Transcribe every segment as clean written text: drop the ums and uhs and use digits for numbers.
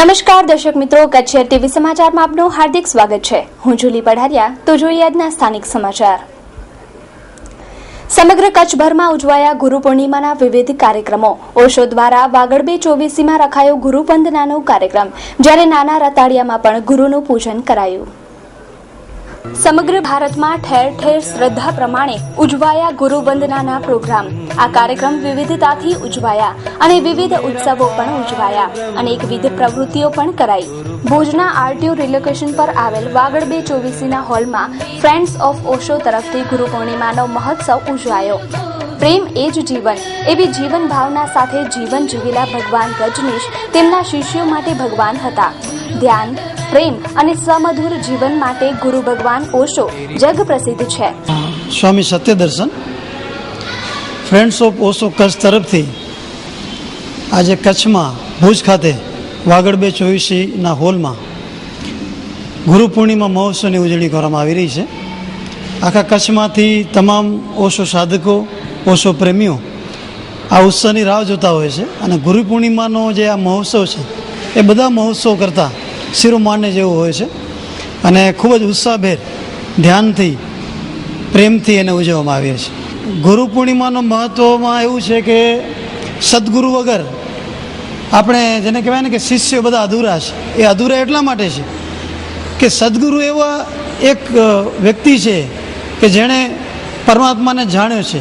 નમસ્કાર દર્શક મિત્રો, કચ્છ ટીવી સમાચારમાં આપનું હાર્દિક સ્વાગત છે. હું જુલી પઢારિયા. તો જોઈએ આજના સ્થાનિક સમાચાર. સમગ્ર કચ્છભરમાં ઉજવાયા ગુરુ પૂર્ણિમાના વિવિધ કાર્યક્રમો. ઓશો દ્વારા વાગડ 24માં રખાયો ગુરુ વંદનાનો કાર્યક્રમ, જ્યારે નાના રતાડિયામાં પણ ગુરુનું પૂજન કરાયું. સમગ્ર ભારતમાં ઠેર ઠેર શ્રદ્ધા પ્રમાણે ઉજવાયા ગુરુ વંદનાના પ્રોગ્રામ. આ કાર્યક્રમ વિવિધતાથી ઉજવાયા અને વિવિધ ઉત્સવો પણ ઉજવાયા. અનેકવિધ પ્રવૃત્તિઓ પણ કરાઈ. ભુજના આરટીઓ રિલોકેશન પર આવેલ વાગડ 24ના હોલમાં ફ્રેન્ડ્સ ઓફ ઓશો તરફથી ગુરુ પૂર્ણિમાનો મહોત્સવ ઉજવાયો. પ્રેમ એ જ જીવન એવી જીવન ભાવના સાથે જીવન જીવેલા ભગવાન રજનીશ તેમના શિષ્યો માટે ભગવાન હતા. ધ્યાન, પ્રેમ અને સમધુર જીવન માટે ગુરુ ભગવાન ઓશો જગ પ્રસિદ્ધ છે. સ્વામી સત્યદર્શન ફ્રેન્ડ્સ ઓફ ઓશો કચ્છ તરફથી આજે કચ્છમાં ભુજ ખાતે વાગડ 24ના હોલમાં ગુરુ પૂર્ણિમા મહોત્સવની ઉજવણી કરવામાં આવી રહી છે. આખા કચ્છમાંથી તમામ ઓશો સાધકો, ઓશો પ્રેમીઓ આ ઉત્સવની રાહ જોતા હોય છે. અને ગુરુ પૂર્ણિમાનો જે આ મહોત્સવ છે એ બધા મહોત્સવ કરતાં શિરોમાન્ય જેવું હોય છે અને ખૂબ જ ઉત્સાહભેર, ધ્યાનથી, પ્રેમથી એને ઉજવવામાં આવે છે. ગુરુ પૂર્ણિમાનો મહત્ત્વમાં એવું છે કે સદગુરુ વગર આપણે જેને કહેવાય ને કે શિષ્યો બધા અધૂરા છે. એ અધૂરા એટલા માટે છે કે સદગુરુ એવા એક વ્યક્તિ છે કે જેણે પરમાત્માને જાણ્યો છે,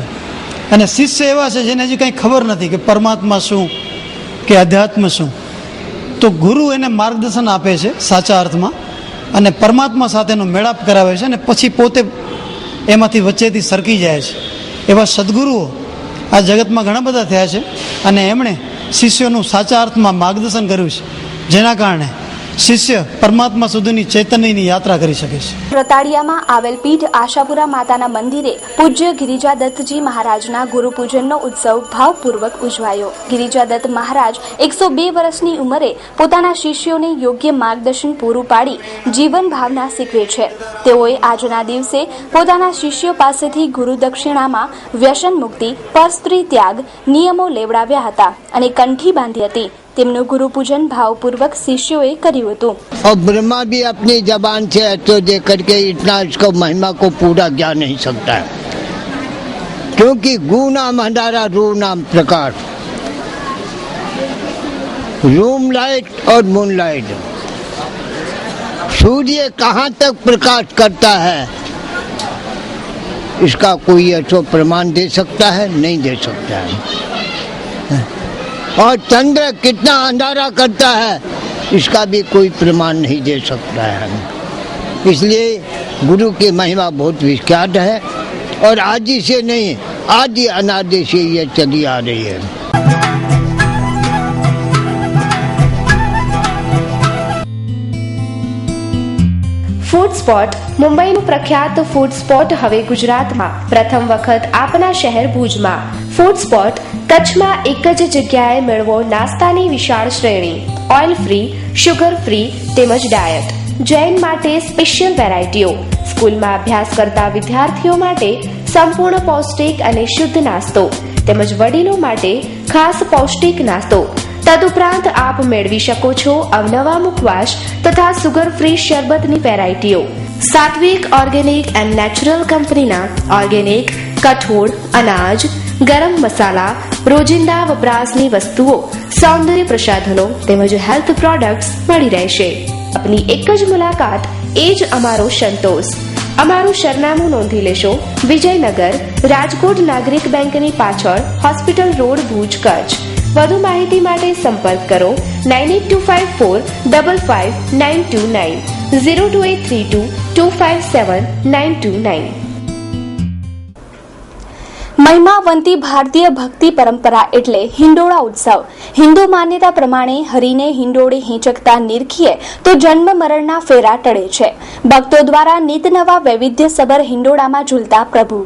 અને શિષ્ય એવા છે જેને હજી કંઈ ખબર નથી કે પરમાત્મા શું કે અધ્યાત્મ શું. તો ગુરુ એને માર્ગદર્શન આપે છે સાચા અર્થમાં, અને પરમાત્મા સાથેનો મેળાપ કરાવે છે, અને પછી પોતે એમાંથી વચ્ચેથી સરકી જાય છે. એવા સદગુરુઓ આ જગતમાં ઘણા બધા થયા છે, અને એમણે શિષ્યોનું સાચા અર્થમાં માર્ગદર્શન કર્યું છે, જેના કારણે શિષ્ય પરમાત્મા સુધીની ચૈતન્યની યાત્રા કરી શકે છે. રતાડિયામાં આવેલ પીઠ આશાપુરા માતાના મંદિરે પૂજ્ય ગિરિજાદત્તજી મહારાજના ગુરુ પૂજનનો ઉત્સવ ભાવપૂર્વક ઉજવાયો. ગિરિજાદત્ત મહારાજ 102 વર્ષની ઉંમરે પોતાના શિષ્યોને યોગ્ય માર્ગદર્શન પૂરું પાડી જીવન ભાવના શીખવે છે. તેઓએ આજના દિવસે પોતાના શિષ્યો પાસેથી ગુરુ દક્ષિણામાં વ્યસન મુક્તિ, પરસ્ત્રી ત્યાગ નિયમો લેવડાવ્યા હતા અને કંઠી બાંધી હતી. તેમનું गुरु पूजन भावपूर्वक शिष्यों કર્યું હતું. और ब्रह्मा भी अपनी जबान से ऐसे दे करके इतना इसको महिमा को पूरा ज्ञान नहीं सकता है, क्योंकि गु नाम हंडारा, रू नाम प्रकाश, रूम लाइट और मून लाइट. सूर्य कहाँ तक प्रकाश करता है इसका कोई ऐसा प्रमाण दे सकता है? नहीं दे सकता है. और चंद्र कितना अंधारा करता है इसका भी कोई प्रमाण नहीं दे सकता है. इसलिए गुरु की महिमा बहुत विख्यात है, और आज ही से नहीं, आदि अनादि से ये चली आ रही है. Food spot. મુંબઈનું પ્રખ્યાત ફૂડ સ્પોટ હવે ગુજરાતમાં પ્રથમ વખત આપના શહેર ભુજમાં. ફૂડ સ્પોટ કચ્છમાં એક જ જગ્યાએ મેળવો નાસ્તાની વિશાળ શ્રેણી, ઓઇલ ફ્રી, શુગર ફ્રી તેમજ ડાયટ. જૈન માટે સ્પેશિયલ વેરાયટીઓ, સ્કૂલમાં અભ્યાસ કરતા વિદ્યાર્થીઓ માટે સંપૂર્ણ પૌષ્ટિક અને શુદ્ધ નાસ્તો, તેમજ વડીલો માટે ખાસ પૌષ્ટિક નાસ્તો. તદુપરાંત આપ મેળવી શકો છો અવનવા મુખવાસ તથા સુગર ફ્રી શરબતની વેરાયટીઓ. સાત્વિક ઓર્ગેનિક એન્ડ નેચરલ કંપનીના ઓર્ગેનિક કઠોળ, અનાજ, ગરમ મસાલા, રોજિંદા વપરાશની વસ્તુઓ, સૌંદર્ય પ્રસાધનો તેમજ હેલ્થ પ્રોડક્ટ્સ મળી રહેશે. આપની એક જ મુલાકાત એ જ અમારો સંતોષ. અમારું સરનામું નોંધી લેશો: વિજયનગર, રાજકોટ નાગરિક બેંકની પાછળ, હોસ્પિટલ રોડ, ભુજ, કચ્છ. વધુ માહિતી માટે સંપર્ક કરો 9825555929 02832257929. મહિમાવંતી ભારતીય ભક્તિ પરંપરા એટલે હિંડોળા ઉત્સવ. હિન્દુ માન્યતા પ્રમાણે હરિને હિંડોળે હિંચકતા નિરખીએ તો જન્મ મરણના ફેરા ટળે છે. ભક્તો દ્વારા નિત નવા વૈવિધ્યસભર હિંડોળામાં ઝૂલતા પ્રભુ.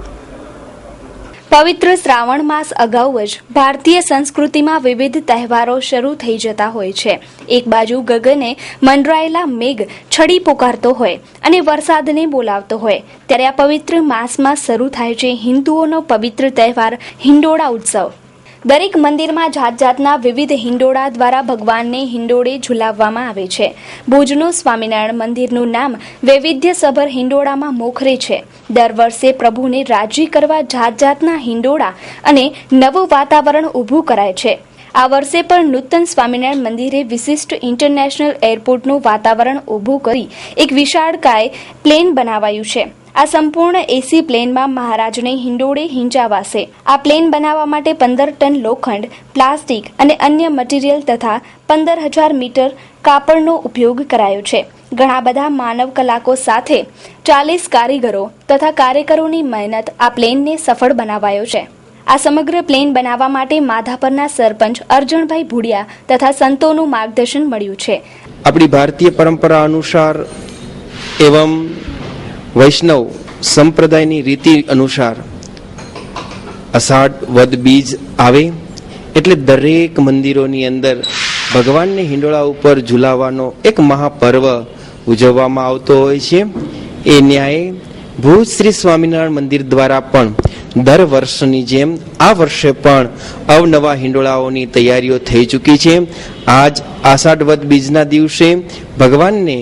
પવિત્ર શ્રાવણ માસ અગાઉ જ ભારતીય સંસ્કૃતિમાં વિવિધ તહેવારો શરૂ થઈ જતા હોય છે. એક બાજુ ગગને મંડરાયેલા મેઘ છડી પોકારતો હોય અને વરસાદને બોલાવતો હોય, ત્યારે આ પવિત્ર માસમાં શરૂ થાય છે હિન્દુઓનો પવિત્ર તહેવાર હિંડોળા ઉત્સવ. દરેક મંદિરમાં જાત જાતના વિવિધ હિંડોળા દ્વારા ભગવાનને હિંડોળે ઝુલાવવામાં આવે છે. ભુજનું સ્વામિનારાયણ મંદિરનું નામ વૈવિધ્યસભર હિંડોળામાં મોખરે છે. દર વર્ષે પ્રભુને રાજી કરવા જાત જાતના હિંડોળા અને નવું વાતાવરણ ઊભું કરાય છે. આ વર્ષે પણ નૂતન સ્વામિનારાયણ મંદિરે વિશિષ્ટ ઇન્ટરનેશનલ એરપોર્ટનું વાતાવરણ ઊભું કરી એક વિશાળકાય પ્લેન બનાવાયું છે. આ સંપૂર્ણ એસી પ્લેનમાં મહારાજને હિંડોળે હિંચાવાશે. આ પ્લેન બનાવવા માટે 15 ટન લોખંડ, પ્લાસ્ટિક અને અન્ય મટીરીયલ તથા 15,000 મીટર કાપડનો ઉપયોગ કરાયો છે. ઘણા બધા માનવ કલાકો સાથે 40 કારીગરો તથા કાર્યકરોની મહેનત આ પ્લેનને સફળ બનાવાયો છે. આ સમગ્ર પ્લેન બનાવવા માટે માધાપરના સરપંચ અર્જણભાઈ ભુડિયા તથા સંતોનું માર્ગદર્શન મળ્યું છે. આપણી ભારતીય પરંપરા અનુસાર એવં વૈષ્ણવ સંપ્રદાયની રીતિ અનુસાર અષાઢ વદ બીજ આવે એટલે દરેક મંદિરોની અંદર ભગવાનને હિંડોળા ઉપર ઝુલાવવાનો એક મહાપર્વ ઉજવવામાં આવતો હોય છે. એ ન્યાયે ભુજ શ્રી સ્વામિનારાયણ મંદિર દ્વારા પણ દર વર્ષની જેમ આ વર્ષે પણ અવનવા હિંડોળાઓની તૈયારીઓ થઈ ચૂકી છે. આજ આષાઢ વદ બીજના દિવસે ભગવાનને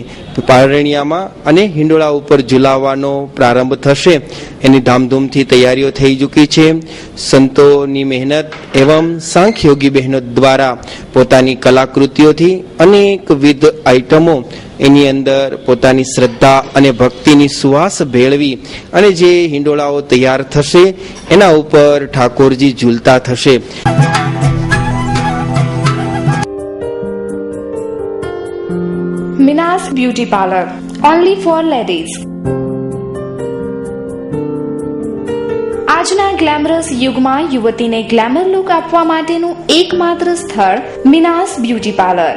પારણિયામાં અને હિંડોળા ઉપર ઝુલાવવાનો પ્રારંભ થશે. એની ધામધૂમથી તૈયારીઓ થઈ ચૂકી છે. સંતોની મહેનત એવં સાંખ્યોગી બહેનો દ્વારા પોતાની કલાકૃતિઓથી અનેકવિધ આઇટમો એની અંદર પોતાની શ્રદ્ધા અને ભક્તિની સુવાસ ભેળવી અને જે હિંડોળાઓ તૈયાર થશે એના ઉપર ઠાકોરજી ઝૂલતા થશે. Meena's beauty parlour, only for ladies. આજના ગ્લેમરસ યુગમાં યુવતીને ગ્લેમર લુક આપવા માટેનું એકમાત્ર સ્થળ મિનાસ બ્યુટી પાર્લર.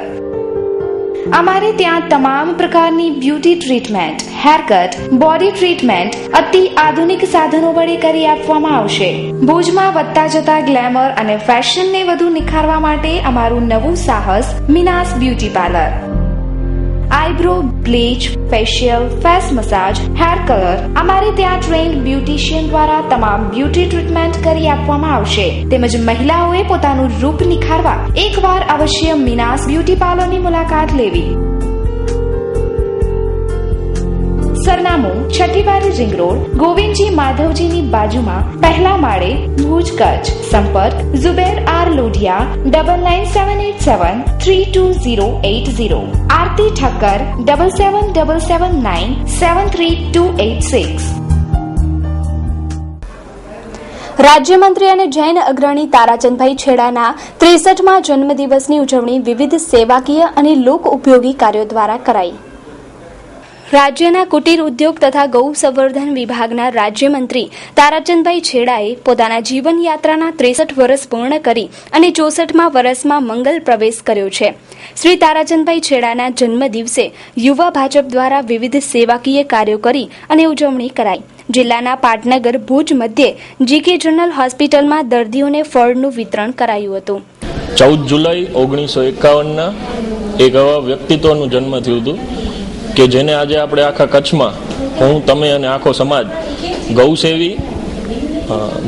અમારે ત્યાં તમામ પ્રકારની beauty treatment, haircut, body treatment અતિ આધુનિક સાધનો વડે કરી આપવામાં આવશે. ભુજમાં વધતા જતા ગ્લેમર અને ફેશનને વધુ નિખારવા માટે અમારું નવું સાહસ Meena's beauty parlour. Eyebrow bleach, facial, face massage, hair colour અમારે ત્યાં ટ્રેન્ડ બ્યુટિશિયન દ્વારા તમામ બ્યુટી ટ્રીટમેન્ટ કરી આપવામાં આવશે. તેમજ મહિલાઓએ પોતાનું રૂપ નિખારવા એકવાર અવશ્ય મિનાસ બ્યુટી પાર્લરની મુલાકાત લેવી. સરનામું છઠ્ઠીબારી રિંગ રોડ, ગોવિંદજી માધવજીની બાજુમાં, પહેલા માળે, ભુજ, કચ્છ. સંપર્ક ઝુબેર આર લોઢિયા 9977320880, આરતી ઠક્કર 7777973286. રાજ્યમંત્રી અને જૈન અગ્રણી તારાચંદભાઈ છેડાના 63મા જન્મદિવસની ઉજવણી વિવિધ સેવાકીય અને લોક ઉપયોગી કાર્યો દ્વારા કરાઈ. રાજ્યના કુટીર ઉદ્યોગ તથા ગૌ સંવર્ધન વિભાગના રાજ્યમંત્રી તારાચંદભાઈ છેડાએ પોતાના જીવનયાત્રાના 63 વર્ષ પૂર્ણ કરી અને 64મા વર્ષમાં મંગલ પ્રવેશ કર્યો છે. શ્રી તારાચંદભાઈ છેડાના જન્મદિવસે યુવા ભાજપ દ્વારા વિવિધ સેવાકીય કાર્યો કરી અને ઉજવણી કરાઈ. જિલ્લાના પાટનગર ભુજ મધ્યે જીકે જનરલ હોસ્પિટલમાં દર્દીઓને ફળનું વિતરણ કરાયું હતું. 14 જુલાઈ 1951ના એક એવા વ્યક્તિત્વનું જન્મ થયું હતું કે જેને આજે આપણે આખા કચ્છમાં, હું, તમે અને આખો સમાજ ગૌસેવી,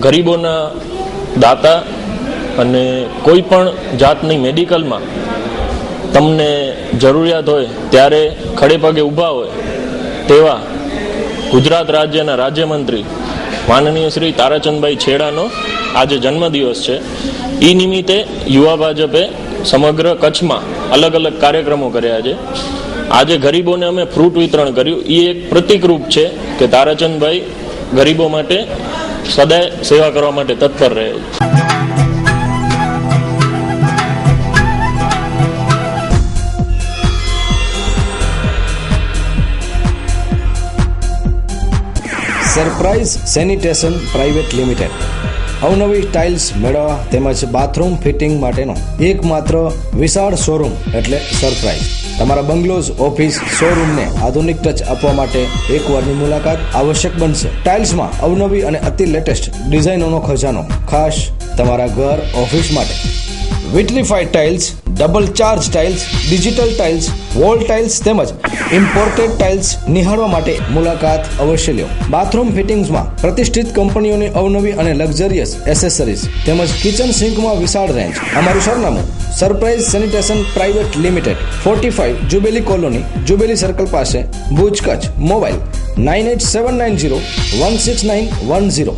ગરીબોના દાતા અને કોઈ પણ જાતની મેડિકલમાં તમને જરૂરિયાત હોય ત્યારે ખડે પગે ઊભા હોય તેવા ગુજરાત રાજ્યના રાજ્યમંત્રી માનનીય શ્રી તારાચંદભાઈ છેડાનો આજે જન્મદિવસ છે. એ નિમિત્તે યુવા ભાજપે સમગ્ર કચ્છમાં અલગ અલગ કાર્યક્રમો કર્યા છે. આજે ગરીબોને અમે ફ્રૂટ વિતરણ કર્યું. એ એક પ્રતિકરૂપ છે કે તારાચંદભાઈ ગરીબો માટે સદાય સેવા કરવા માટે તત્પર રહે છે. સરપ્રાઇઝ સેનિટેશન પ્રાઇવેટ લિમિટેડ અવનવી ટાઇલ્સ મેળવવા તેમજ બાથરૂમ ફિટિંગ માટેનો એકમાત્ર વિશાળ શોરૂમ એટલે સરપ્રાઇઝ. તમારા બંગલોઝ, ઓફિસ, શોરૂમને આધુનિક ટચ આપવા માટે એકવારની મુલાકાત આવશ્યક બનશે. ટાઇલ્સમાં અવનવી અને અતિ લેટેસ્ટ ડિઝાઇનોનો ખજાનો ખાસ તમારા ઘર, ઓફિસ માટે. Vitrified tiles double charge tiles, digital tiles, wall tiles તેમજ ઇમ્પોર્ટેડ ટાઇલ્સ નિહાળવા માટે મુલાકાત અવશ્ય લ્યો. બાથરૂમ ફિટિંગ્સમાં પ્રતિષ્ઠિત કંપનીઓની અવનવી અને લક્ઝરિયસ એસેસરીઝ તેમજ કિચન સિંકમાં વિશાળ રેન્જ. અમારું સરનામું Surprise Sanitation Private Limited, 45 Jubilee Colony, Jubilee Circle પાસે, ભુજ, કચ્છ. મોબાઈલ 9879016910.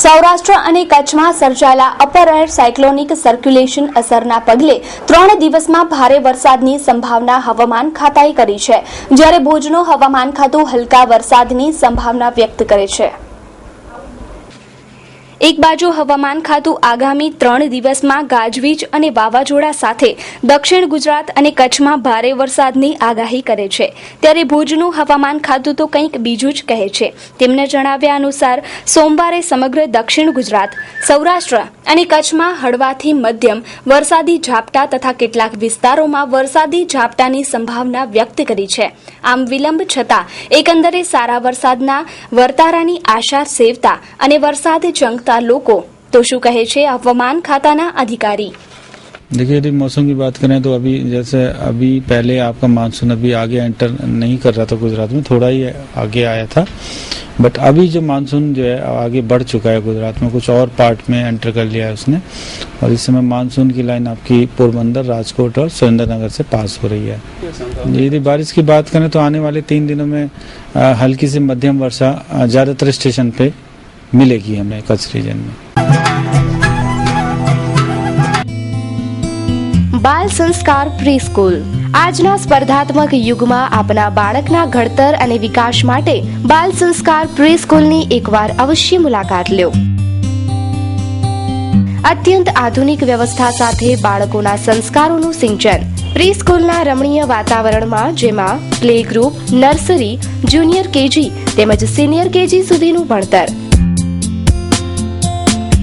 સૌરાષ્ટ્ર અને કચ્છમાં સર્જાયેલા અપર એર સાયક્લોનિક સર્ક્યુલેશન અસરના પગલે 3 દિવસમાં ભારે વરસાદની સંભાવના હવામાન ખાતાએ કરી છે, જ્યારે ભુજનું હવામાન ખાતું હલકા વરસાદની સંભાવના વ્યક્ત કરે છે. એક બાજુ હવામાન ખાતું આગામી 3 દિવસમાં ગાજવીજ અને વાવાઝોડા સાથે દક્ષિણ ગુજરાત અને કચ્છમાં ભારે વરસાદની આગાહી કરે છે, ત્યારે ભુજનું હવામાન ખાતું તો કંઈક બીજું જ કહે છે. તેમને જણાવ્યા અનુસાર સોમવારે સમગ્ર દક્ષિણ ગુજરાત, સૌરાષ્ટ્ર અને કચ્છમાં હળવાથી મધ્યમ વરસાદી ઝાપટા તથા કેટલાક વિસ્તારોમાં વરસાદી ઝાપટાની સંભાવના વ્યક્ત કરી છે. આમ વિલંબ છતાં એકંદરે સારા વરસાદના વર્તારાની આશા સેવતા અને વરસાદ જંગતા लोगों तो शू कहे छे हवामान खाता ना अधिकारी. देखिए, यदि मौसम की बात करें तो अभी पहले आपका मानसून अभी आगे एंटर नहीं कर रहा था गुजरात में, थोड़ा ही आगे आया था, बट अभी जो मानसून जो है आगे बढ़ चुका है गुजरात में, कुछ और पार्ट में एंटर कर लिया है उसने, और इस समय मानसून की लाइन आपकी पोरबंदर, राजकोट और सुरेंद्रनगर से पास हो रही है. यदि बारिश की बात करें तो आने वाले 3 दिनों में हल्की से मध्यम वर्षा ज्यादातर स्टेशन पे मिलेगी हमें कच्छ रीजन में. બાલ સંસ્કાર પ્રી સ્કૂલ આજના સ્પર્ધાત્મક યુગમાં આપના બાળકના ઘડતર અને વિકાસ માટે બાલ સંસ્કાર પ્રી સ્કૂલની એકવાર અવશ્ય મુલાકાત લો. અત્યંત આધુનિક વ્યવસ્થા સાથે બાળકોના સંસ્કારોનું સિંચન. પ્રી સ્કૂલના રમણીય વાતાવરણમાં, જેમાં play group, nursery, junior KG તેમજ સિનિયર કેજી સુધીનું ભણતર.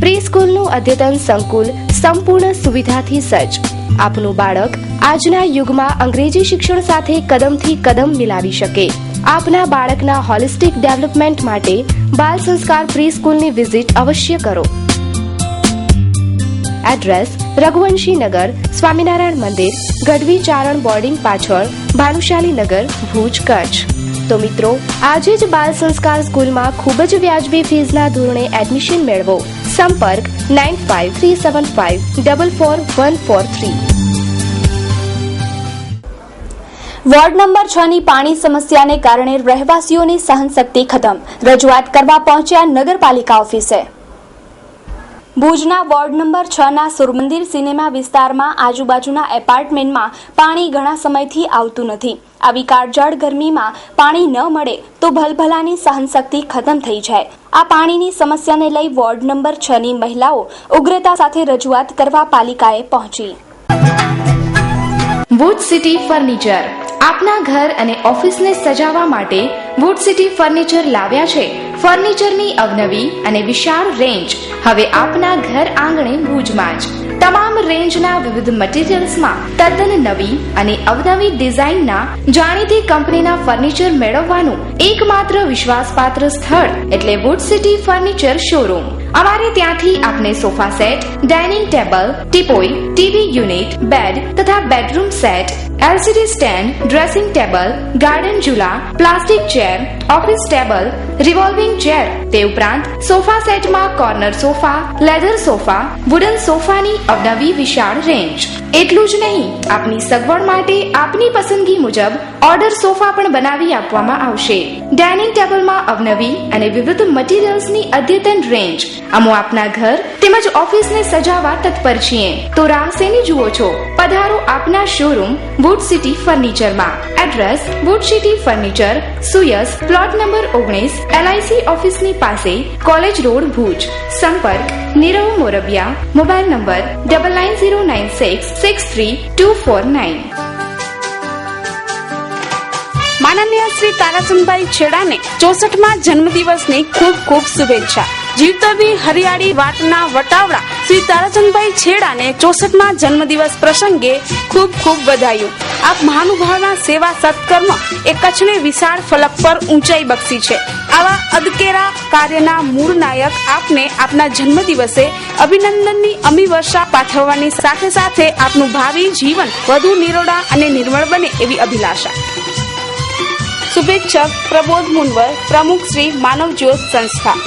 પ્રી સ્કૂલનું અદ્યતન સંકુલ સંપૂર્ણ સુવિધાથી સજ્જ. આપનું બાળક આજના યુગમાં અંગ્રેજી શિક્ષણ સાથે કદમથી કદમ મિલાવી શકે. આપના બાળકના હોલિસ્ટિક ડેવલપમેન્ટ માટે બાલ સંસ્કાર પ્રી સ્કૂલની વિઝિટ અવશ્ય કરો. એડ્રેસ: રઘુવંશી નગર, સ્વામિનારાયણ મંદિર, ગઢવી ચારણ બોર્ડિંગ પાછળ, ભાનુશાલી નગર, ભુજ, કચ્છ. તો મિત્રો, આજે જ બાલ સંસ્કાર સ્કૂલમાં ખૂબ જ વ્યાજબી ફીસના ધોરણે એડમિશન મેળવો. સંપર્ક 9537544143. વોર્ડ નંબર 6 ની પાણી સમસ્યાને કારણે રહેવાસીઓની સહનશક્તિ ખતમ. રજૂઆત કરવા પહોંચ્યા નગરપાલિકા ઓફિસે. ભુજના વોર્ડ નંબર 6 ના સુરમંદિર સિનેમા વિસ્તારમાં આજુબાજુના એપાર્ટમેન્ટમાં પાણી ઘણા સમયથી આવતું નથી. આવી કાળઝાળ ગરમીમાં પાણી ન મળે તો ભલભલાની સહનશક્તિ ખતમ થઈ જાય. આ પાણીની સમસ્યાને લઈ વોર્ડ નંબર 6 ની મહિલાઓ ઉગ્રતા સાથે રજૂઆત કરવા પાલિકાએ પહોંચી. વુડ સિટી ફર્નિચર આપના ઘર અને ઓફિસને સજાવવા માટે વુડ સિટી ફર્નિચર લાવ્યા છે. ફર્નિચરની અવનવી અને વિશાળ રેન્જ હવે આપના ઘર આંગણે ભુજમાં જ. તમામ રેન્જના વિવિધ મટીરીયલ્સમાં તદ્દન નવી અને અવનવી ડિઝાઇનના જાણીતી કંપનીના ફર્નિચર મેળવવાનું એકમાત્ર વિશ્વાસપાત્ર સ્થળ એટલે વુડ સિટી ફર્નિચર શોરૂમ. અમારે ત્યાંથી આપને sofa set, dining table, teapoy, TV unit, bed તથા bedroom set, LCD stand, dressing table, garden ઝૂલા, plastic chair, office table, revolving chair, તે ઉપરાંત સોફા સેટમાં corner sofa, leather sofa, wooden સોફાની અવનવી વિશાળ રેન્જ. એટલું જ નહીં, આપની સગવડ માટે આપની પસંદગી મુજબ ઓર્ડર સોફા પણ બનાવી આપવામાં આવશે. ડાઇનિંગ ટેબલમાં અવનવી અને વિવિધ મટીરીયલ્સની અદ્યતન રેન્જ. અમો આપના ઘર તેમજ ઓફિસને સજાવવા તત્પર છીએ. તો રાહ શેની જુઓ છો? પધારો આપના શોરૂમ વુડ સિટી ફર્નિચરમાં. એડ્રેસ: વુડ સિટી ફર્નિચર, સુયસ, પ્લોટ નંબર 19, LIC ઓફિસની પાસે, કોલેજ રોડ, ભુજ. સંપર્ક: નીરવ મોરબિયા. Mobile number 9906632449. માનનીય શ્રી તારાચંદભાઈ છેડાને 64મા જન્મદિવસની ખૂબ ખૂબ શુભેચ્છા. જીવતો બી હરિયાળી વાટના વટાવડા શ્રી તારાચંદભાઈ છેડાને 64મા જન્મદિવસ પ્રસંગે ખૂબ ખૂબ વધાયું. આપ મહાનુભાવના સેવા સત્કર્મ એ કચ્છને વિશાળ ફલક પર ઊંચાઈ બક્ષી છે. આવા અદકેરા કાર્યના મૂળ નાયક આપને આપના જન્મદિવસે અભિનંદનની અમી વર્ષા પાઠવવાની સાથે સાથે આપનું ભાવિ જીવન વધુ નિરોડા અને નિર્મળ બને એવી અભિલાષા. શુભેચ્છક પ્રબોધ મુનવર, પ્રમુખ શ્રી માનવ જ્યોત સંસ્થા.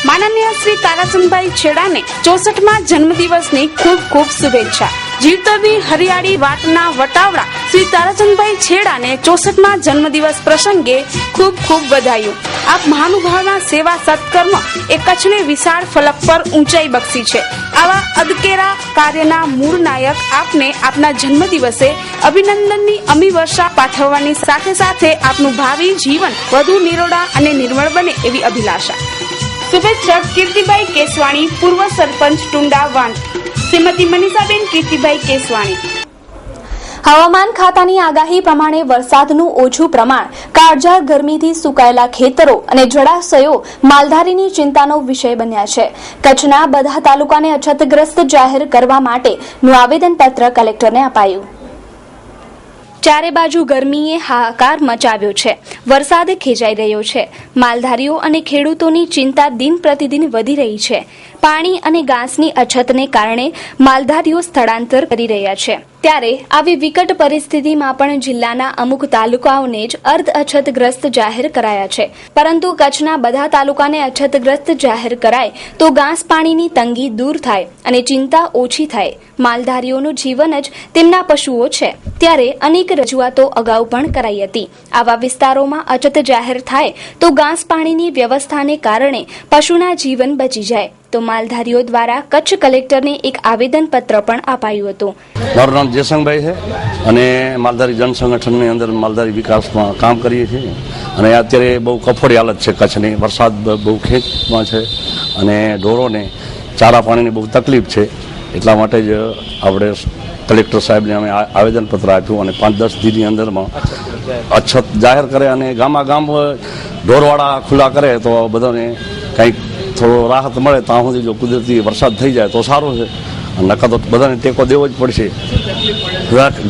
માનનીય શ્રી તારાચંદભાઈ છેડાને 64મા જન્મદિવસની ખૂબ ખૂબ શુભેચ્છા. જીવતરની હરિયાળી વાટના વટાવડા શ્રી તારાચંદભાઈ છેડાને 64મા જન્મદિવસ પ્રસંગે ખૂબ ખૂબ વધાયું. આપ મહાનુભાવના સેવા સત્કર્મ એ કચ્છને વિશાળ ફલક પર ઊંચાઈ બક્ષી છે. આવા અદકેરા કાર્યના મૂળ નાયક આપને આપના જન્મદિવસે અભિનંદનની અમી વર્ષા પાઠવવાની સાથે સાથે આપનું ભાવિ જીવન વધુ નિરોડા અને નિર્મળ બને એવી અભિલાષા. શુભેચ્છક કીર્તિભાઈ કેસવાણી, પૂર્વ સરપંચ ટુંડા વાંટ. શ્રીમતી મનીષાબેન કીર્તિભાઈ કેસવાણી. હવામાન ખાતાની આગાહી પ્રમાણે વરસાદનું ઓછું પ્રમાણ, કાળઝાળ ગરમીથી સુકાયેલા ખેતરો અને જળાશયો માલધારીની ચિંતાનો વિષય બન્યા છે. કચ્છના બધા તાલુકાને અછતગ્રસ્ત જાહેર કરવા માટેનું આવેદનપત્ર કલેક્ટરને અપાયું. ચારે બાજુ ગરમીએ હાહાકાર મચાવ્યો છે. વરસાદ ખેંચાઈ રહ્યો છે. માલધારીઓ અને ખેડૂતોની ચિંતા દિન પ્રતિદિન વધી રહી છે. પાણી અને ઘાસની અછતને કારણે માલધારીઓ સ્થળાંતર કરી રહ્યા છે. ત્યારે આવી વિકટ પરિસ્થિતિમાં પણ જિલ્લાના અમુક તાલુકાઓને જ અર્ધ અછતગ્રસ્ત જાહેર કરાયા છે. પરંતુ કચ્છના બધા તાલુકાને અછતગ્રસ્ત જાહેર કરાય તો ઘાસ પાણીની તંગી દૂર થાય અને ચિંતા ઓછી થાય. માલધારીઓનું જીવન જ તેમના પશુઓ છે. ત્યારે અનેક રજૂઆતો અગાઉ પણ કરાઈ હતી. આવા વિસ્તારોમાં અછત જાહેર થાય તો ઘાસ પાણીની વ્યવસ્થાને કારણે પશુના જીવન બચી જાય તો માલધારીઓ દ્વારા કચ્છ કલેક્ટરને એક આવેદનપત્ર પણ અપાયું હતું. મારું નામ જયસંગભાઈ છે અને માલધારી જન સંગઠનની અંદર માલધારી વિકાસમાં કામ કરીએ છીએ. અને અત્યારે બહુ કફોડી હાલત છે કચ્છની. વરસાદ બહુ ખેંચમાં છે અને ઢોરોને ચારા પાણીની બહુ તકલીફ છે. એટલા માટે જ આપણે કલેક્ટર સાહેબને અમે આવેદનપત્ર આપ્યું અને 5-10 દીની અંદરમાં અછત જાહેર કરે અને ગામ ઢોરવાળા ખુલ્લા કરે તો બધાને કંઈક થોડો રાહત મળે. ત્યાં સુધી જો કુદરતી વરસાદ થઈ જાય તો સારું છે. નકર તો બધાને ટેકો દેવો જ પડશે.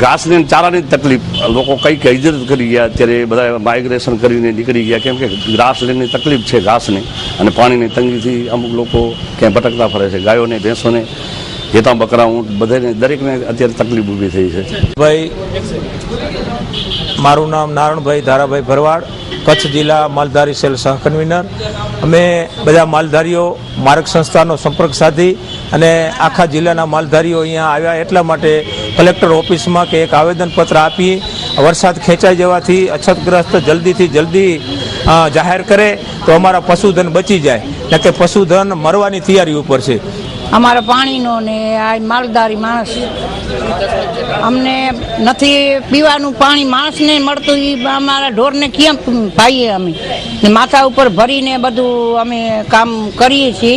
ઘાસની ચારાની તકલીફ લોકો કંઈક હિજરત કરી ગયા. અત્યારે બધા માઇગ્રેશન કરીને નીકળી ગયા કેમ કે ઘાસની તકલીફ છે ઘાસની અને પાણીની તંગીથી અમુક લોકો ક્યાંય ભટકતા ફરે છે. ગાયોને ભેંસોને ઘેટા બકરા ઊંટ બધાને દરેકને અત્યારે તકલીફ ઊભી થઈ છે. ભાઈ મારું નામ નારણભાઈ ધારાભાઈ ભરવાડ, કચ્છ જિલ્લા માલધારી સેલ સહ કન્વીનર. અમે બધા માલધારીઓ માર્ગ સંસ્થાનો સંપર્ક સાધી અને આખા જિલ્લાના માલધારીઓ અહીંયા આવ્યા એટલા માટે કલેક્ટર ઓફિસમાં કે એક આવેદનપત્ર આપી વરસાદ ખેંચાઈ જવાથી અછતગ્રસ્ત જલ્દીથી જલ્દી જાહેર કરે તો અમારા પશુધન બચી જાય, ને કે પશુધન મરવાની તૈયારી ઉપર છે. અમારા પાણીનો ને આ માલધારી માણસ અમને નથી પીવાનું પાણી માણસને મળતું. એ અમારા ઢોરને કેમ પાઈએ અમે ને માથા ઉપર ભરીને બધું અમે કામ કરીએ છીએ.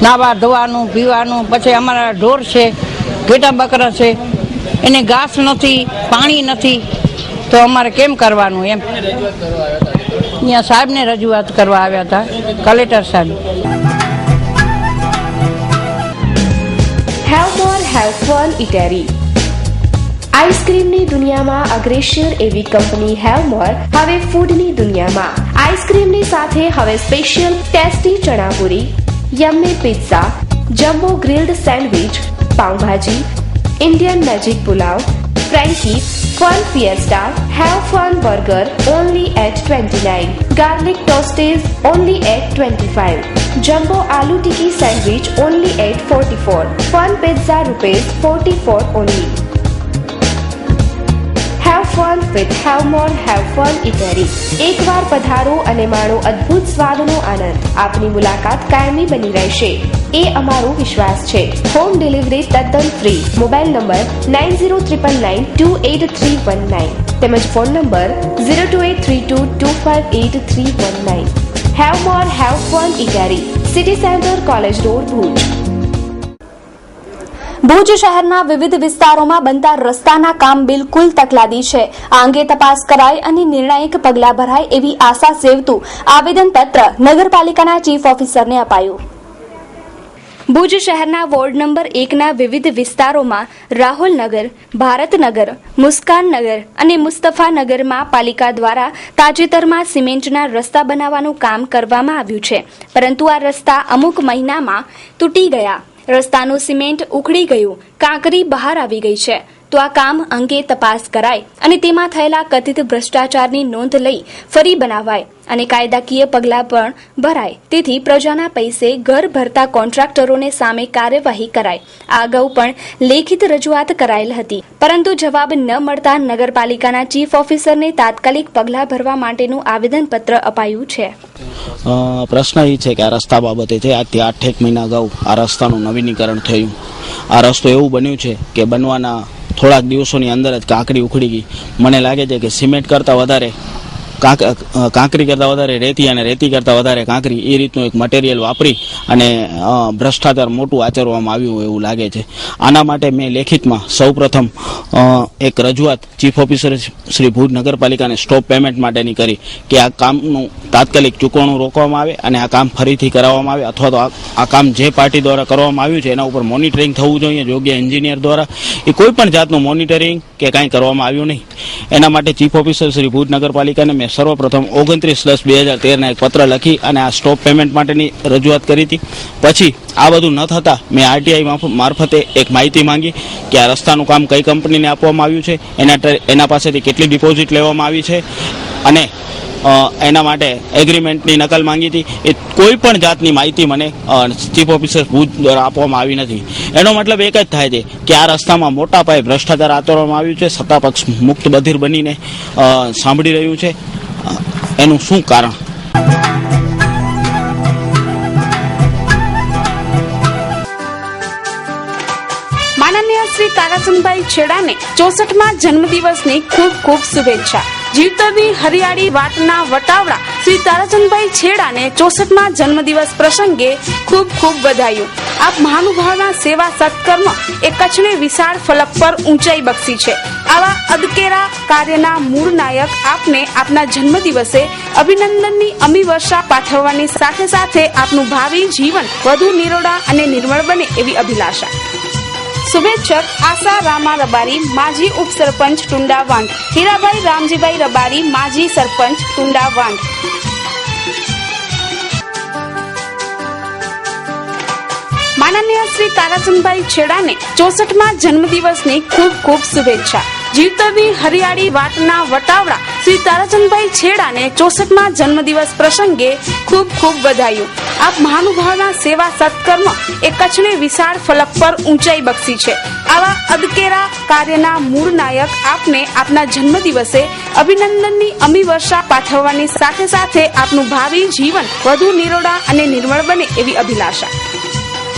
નાવા ધોવાનું પીવાનું. પછી અમારા ઢોર છે, ઘેટા બકરા છે, એને ઘાસ નથી, પાણી નથી તો અમારે કેમ કરવાનું એમ. અહીંયા સાહેબને રજૂઆત કરવા આવ્યા હતા, કલેક્ટર સાહેબ. Have more have fun eatery. આઈસ્ક્રીમની દુનિયામાં અગ્રેસર એવી કંપની હેવ મોર હવે ફૂડની દુનિયામાં. આઈસ્ક્રીમની સાથે હવે special tasty chana puri, yummy pizza, jumbo grilled sandwich, pav bhaji, Indian magic pulao, frankie, fun fiesta, have fun burger only at 29, garlic toasties only at 25, jumbo aloo tikki sandwich only at 44, fun pizza ₹44 only. Have fun with Have More Have Fun Eatery. એકવાર પધારો અને માણો અદ્ભુત સ્વાદનો આનંદ. આપની મુલાકાત કાયમી બની રહેશે એ અમારો વિશ્વાસ છે. હોમ ડિલિવરી તદ્દન ફ્રી. મોબાઈલ નંબર 9099928319 તેમજ phone number 02832258319. Have More Have Fun Eatery, city centre, college road, Bhuj. Bhuj શહેરના વિવિધ વિસ્તારોમાં બનતા રસ્તાના કામ બિલકુલ તકલાદી છે. આ અંગે તપાસ કરાય અને નિર્ણાયક પગલાં ભરાય એવી આશા સેવતું આવેદનપત્ર નગરપાલિકાના ચીફ ઓફિસરને અપાયું. ભુજ શહેરના વોર્ડ નંબર 1ના વિવિધ વિસ્તારોમાં રાહુલનગર, ભારતનગર, મુસ્કાનનગર અને મુસ્તફાનગરમાં પાલિકા દ્વારા તાજેતરમાં સિમેન્ટના રસ્તા બનાવવાનું કામ કરવામાં આવ્યું છે, પરંતુ આ રસ્તા અમુક મહિનામાં તૂટી ગયા. રસ્તાનું સિમેન્ટ ઉખડી ગયું, કાંકરી બહાર આવી ગઈ છે. તો આ કામ અંગે તપાસ કરાય અને તેમાં થયેલા કથિત ભ્રષ્ટાચારની નોંધ લઈ ફરી બનાવાય અને કાયદાકીય પગલાં પણ ભરાય, તેથી પ્રજાના પૈસે ઘર ભરતા કોન્ટ્રાક્ટરોને સામે કાર્યવાહી કરાય. આ અગાઉ પણ લેખિત રજૂઆત કરાયેલ હતી, પરંતુ જવાબ ન મળતા નગરપાલિકાના ચીફ ઓફિસરને તાત્કાલિક પગલાં ભરવા માટેનું આવેદનપત્ર અપાયું છે. પ્રશ્ન એ છે કે આ રસ્તા બાબતે છે, આજથી 8 મહિના અગાઉ આ રસ્તાનું નવીનીકરણ થયું. આ રસ્તો એવું બન્યું છે કે બનવાના થોડાક દિવસોની અંદર જ કાંકરી ઉખડી ગઈ. મને લાગે છે કે સિમેન્ટ કરતાં વધારે કાંકરી કરતાં વધારે રેતી અને રેતી કરતાં વધારે કાંકરી, એ રીતનું એક મટીરિયલ વાપરી અને ભ્રષ્ટાચાર મોટું આચરવામાં આવ્યું એવું લાગે છે. આના માટે મેં લેખિતમાં સૌપ્રથમ એક રજૂઆત ચીફ ઓફિસર શ્રી ભુજ નગરપાલિકાને સ્ટોપ પેમેન્ટ માટેની કરી કે આ કામનું તાત્કાલિક ચૂકવણું રોકવામાં આવે અને આ કામ ફરીથી કરાવવામાં આવે, અથવા તો આ કામ જે પાર્ટી દ્વારા કરવામાં આવ્યું છે એના ઉપર મોનિટરિંગ થવું જોઈએ યોગ્ય એન્જિનિયર દ્વારા. એ કોઈ પણ જાતનું મોનિટરિંગ કે કાંઈ કરવામાં આવ્યું નહીં. એના માટે ચીફ ઓફિસર શ્રી ભુજ નગરપાલિકાને મેં સર્વપ્રથમ 29/10/2013 એક પત્ર લખી અને આ સ્ટોપ પેમેન્ટ માટેની રજૂઆત કરી હતી. પછી આ બધું ન થતાં મેં આરટીઆઈ મારફતે એક માહિતી માંગી કે આ રસ્તાનું કામ કઈ કંપનીને આપવામાં આવ્યું છે, એના પાસેથી કેટલી ડિપોઝિટ લેવામાં આવી છે અને એના માટે એગ્રીમેન્ટની નકલ માંગી હતી. એ કોઈ પણ જાતની માહિતી મને ચીફ ઓફિસર ભુજ દ્વારા આપવામાં આવી નથી. એનો મતલબ એક જ થાય છે કે આ રસ્તામાં મોટા પાયે ભ્રષ્ટાચાર આચરવામાં આવ્યું છે. સત્તાપક્ષ મુક્ત બધીર બનીને સાંભળી રહ્યું છે. એનું શું કારણ? માનનીય શ્રી તારાચંદભાઈ છેડાને 64મા જન્મદિવસની ખૂબ ખૂબ શુભેચ્છા. જીવતવી હરિયાળી વાટના વટાવડા શ્રી તારાચંદભાઈ છેડાને 64મા જન્મદિવસ પ્રસંગે ખૂબ ખૂબ વધાયું. આપ મહાનુભાવના સેવા સત્કર્મ એ કચ્છને વિશાળ ફલક પર ઊંચાઈ બક્ષી છે. આવા અદકેરા કાર્યના મૂળ નાયક આપને આપના જન્મદિવસે અભિનંદનની અમી વર્ષા પાઠવવાની સાથે સાથે આપનું ભાવિ જીવન વધુ નિરોડા અને નિર્મળ બને એવી અભિલાષા. શુભેચ્છક આશા રામા રબારી, માજી ઉપસરપંચ ટુંડા વાંઢ. હીરાભાઈ રામજીભાઈ રબારી, માજી સરપંચ ટુંડા વાંઢ. માનનીય શ્રી તારાચંદભાઈ છેડાને 64મા જન્મદિવસની ખૂબ ખૂબ શુભેચ્છા. જીવતવી હરિયાળી વાટના વટાવડા શ્રી તારાચંદભાઈ છેડાને 64મા જન્મદિવસ પ્રસંગે ખૂબ ખૂબ વધાયું. આપ મહાનુભાવના સેવા સત્કર્મ એ કચ્છને વિશાળ ફલક પર ઊંચાઈ બક્ષી છે. આવા અદકેરા કાર્યના મૂળ નાયક આપને આપના જન્મદિવસે અભિનંદનની અમી વર્ષા પાઠવવાની સાથે સાથે આપનું ભાવિ જીવન વધુ નિરોડા અને નિર્મળ બને એવી અભિલાષા.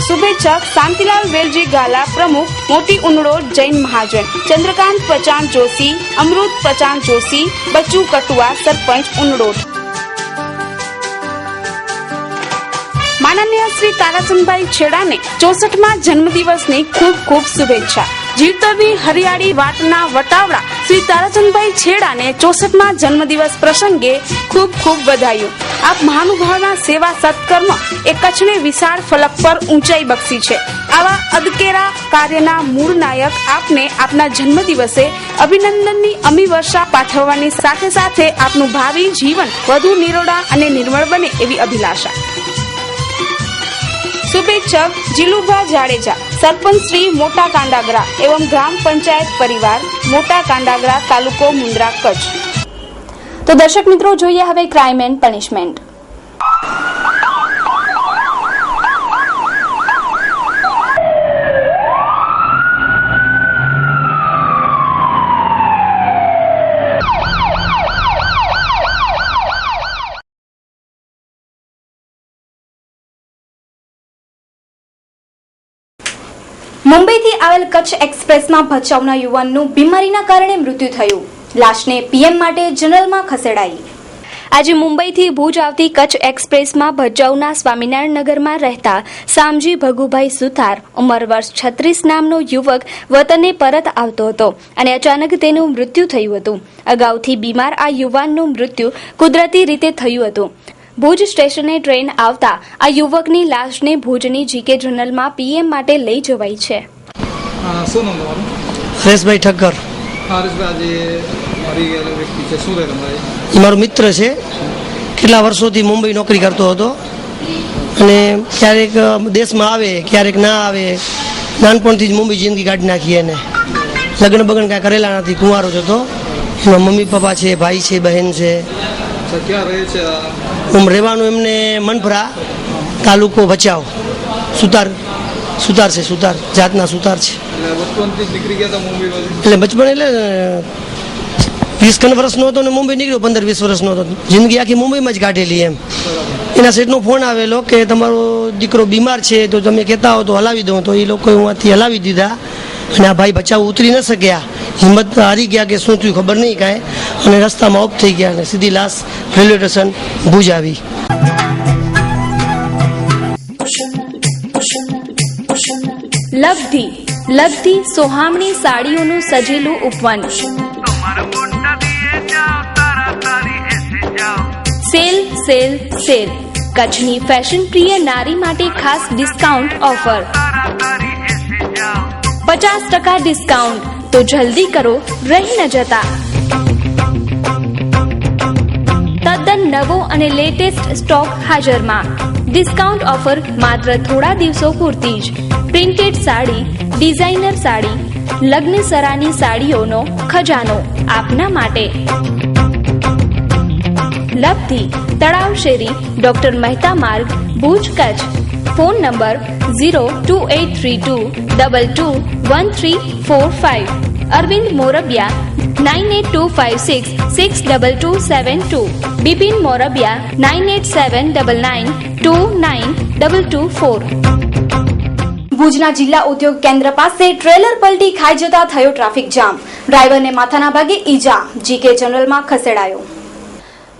શુભેચ્છક શાંતિલાલ વેલજી ગાલા, પ્રમુખ મોટી ઉનડોદ જૈન મહાજન. ચંદ્રકાંત પચાણ જોશી, અમૃત પચાણ જોશી, બચ્ચુ કટુઆ, સરપંચ ઉનડોદ. માનનીય શ્રી તારાચંદભાઈ છેડાને 64મા જન્મદિવસની ખૂબ ખૂબ શુભેચ્છા. જીવતવી હરિયાળી વાટના વટાવડા શ્રી તારાચંદભાઈ છેડાને 64મા જન્મદિવસ પ્રસંગે ખૂબ ખૂબ વધાયું. આપ મહાનુભાવના સેવા સત્કર્મ એ કચ્છને વિશાળ ફલક પર ઊંચાઈ બક્ષી છે. આવા અદકેરા કાર્યના મૂળ નાયક આપને આપના જન્મદિવસે અભિનંદનની અમી વર્ષા પાઠવવાની સાથે સાથે આપનું ભાવિ જીવન વધુ નિરોડા અને નિર્મળ બને એવી અભિલાષા. શુભેચ્છક જીલુભા જાડેજા, સરપંચ શ્રી મોટા કાંડાગરા એવં ગ્રામ પંચાયત પરિવાર, મોટા કાંડાગરા, તાલુકો મુન્દ્રા, કચ્છ. તો દર્શક મિત્રો, જોઈએ હવે ક્રાઇમ એન્ડ પનિશમેન્ટ. મુંબઈથી આવેલ કચ્છ એક્સપ્રેસમાં ભચાઉના યુવાનનું બીમારીના કારણે મૃત્યુ થયું. લાશને પીએમ માટે જનરલમાં ખસેડાઈ. આજે મુંબઈથી ભુજ આવતી કચ્છ એક્સપ્રેસમાં ભચાઉના સ્વામિનારાયણ નગરમાં રહેતા સામજી ભગુભાઈ સુથાર ઉંમર વર્ષ 36 નામનો યુવક વતને પરત આવતો હતો અને અચાનક તેનું મૃત્યુ થયું હતું. અગાઉથી બીમાર આ યુવાનનું મૃત્યુ કુદરતી રીતે થયું હતું. ભુજ સ્ટેશને ટ્રેન આવતા આ યુવકની લાશને ભુજની જીકે જનરલમાં પીએમ માટે લઈ જવાઈ છે. શું નામ તમારું? હરેશભાઈ ઠક્કર. હરેશભાઈ, આજે મરી ગયેલો વ્યક્તિ છે, શું રહે તમારે? એ મારો મિત્ર છે. કેટલા વર્ષોથી મુંબઈ નોકરી કરતો હતો અને ક્યારેક દેશમાં આવે ક્યારેક ના આવે. નાનપણથી જ મુંબઈ જિંદગી કાઢી નાખી. એને લગ્ન બગન કાંઈ કરેલા નથી, કુંવારો જ હતો. એમાં મમ્મી પપ્પા છે, ભાઈ છે, બહેન છે. ક્યાં રહે છે? રહેવાનું એમને મનપરા, તાલુકો ભચાઉ. સુતાર છે, સુતાર જાતના સુતાર છે. બચપનથી નીકળી ગયા હતા મુંબઈ બાજુ? એટલે બચપન એટલે 20 વર્ષનો હતો ને મુંબઈ નીકળ્યો. 15-20 વર્ષનો હતો. જિંદગી આખી મુંબઈમાં જ કાઢેલી એમ. એના સેટનો ફોન આવેલો કે તમારો દીકરો બીમાર છે તો તમે કહેતા હો તો હલાવી દઉં. તો એ લોકો એમાંથી હલાવી દીધા અને આ ભાઈ બચાવ ઉતરી ન શક્યા. હિંમત હારી ગયા કે શું થયું ખબર નહીં કાંઈ, અને રસ્તામાં ઓફ થઈ ગયા અને સીધી લાશ રેલવે સ્ટેશન ભુજ આવી. લબ્ધી સોહામણી સાડીઓનું સજેલું ઉપવન. સેલ કચ્છની ફેશન પ્રિય નારી માટે ખાસ ડિસ્કાઉન્ટ ઓફર. 50% ડિસ્કાઉન્ટ. તો જલ્દી કરો, રહી ન જતા. તદ્દન નવો અને લેટેસ્ટ સ્ટોક હાજરમાં. ડિસ્કાઉન્ટ ઓફર માત્ર થોડા દિવસો પૂરતી જ. પ્રિન્ટેડ સાડી, ડિઝાઇનર સાડી, લગ્નસરાની સાડીઓનો ખજાનો આપના માટે. લબ્ધી, તળાવ શેરી, ડોક્ટર મહેતા માર્ગ, ભુજ, કચ્છ. Phone number 02832221345. અરવિંદ મોરબિયા 9825662272. બિપિન મોરબિયા 9879929224. ભુજના જિલ્લા ઉદ્યોગ કેન્દ્ર પાસે ટ્રેલર પલટી ખાઈ જતા થયો ટ્રાફિક જામ. ડ્રાઈવરને માથાના ભાગે ઈજા. જીકે જનરલમાં ખસેડાયો.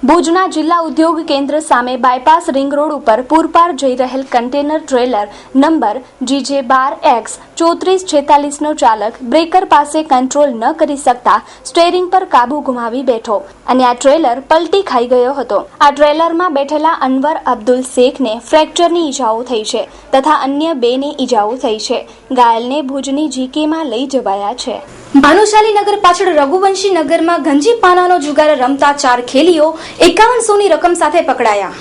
ભુજના જિલ્લા ઉદ્યોગ કેન્દ્ર સામે બાયપાસ રિંગ રોડ ઉપર પૂરપાર જઈ રહેલ કન્ટેનર ટ્રેલર નંબર GJ12X3446 નો ચાલક બ્રેકર પાસે કંટ્રોલ ન કરી શકતા સ્ટેરિંગ પર કાબુ ગુમાવી બેઠો અને આ ટ્રેલર પલટી ખાઈ ગયો હતો. આ ટ્રેલરમાં બેઠેલા અનવર અબ્દુલ શેખને ફ્રેક્ચરની ઈજાઓ થઈ છે તથા અન્ય 2 ને ઈજાઓ થઈ છે. ઘાયલને ભુજની જીકેમાં લઈ જવાયા છે. ભાનુશાલી નગર પાછળ રઘુવંશી નગરમાં ગંજી પાનાનો જુગાર રમતા 4 ખેલીઓ 5100ની રકમ સાથે પકડાયા.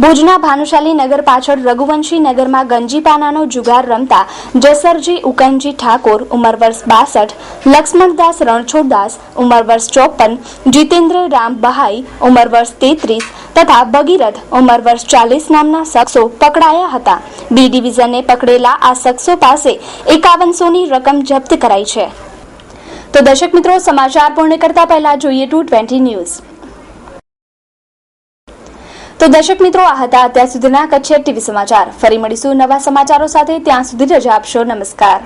ભુજના ભાનુશાલી નગર પાછળ રઘુવંશી નગરમાં ગંજીપાનાનો જુગાર રમતા જસરજી ઉકનજી ઠાકોર ઉંમર વર્ષ 62, લક્ષ્મણદાસ રણછોડદાસ ઉંમર વર્ષ 54, જીતેન્દ્ર રામ બહાઈ ઉંમર વર્ષ 33 તથા ભગીરથ ઉંમર વર્ષ 40 નામના શખ્સો પકડાયા હતા. બી ડિવિઝને પકડેલા આ શખ્સો પાસે 5100ની રકમ જપ્ત કરાઈ છે. તો દર્શક મિત્રો, સમાચાર પૂર્ણ કરતા પહેલા જોઈએ 220 ન્યૂઝ. તો દર્શક મિત્રો, આ હતા અત્યાર સુધીના કચ્છ ટીવી સમાચાર. ફરી મળીશું નવા સમાચારો સાથે. ત્યાં સુધી રજા આપશો. નમસ્કાર.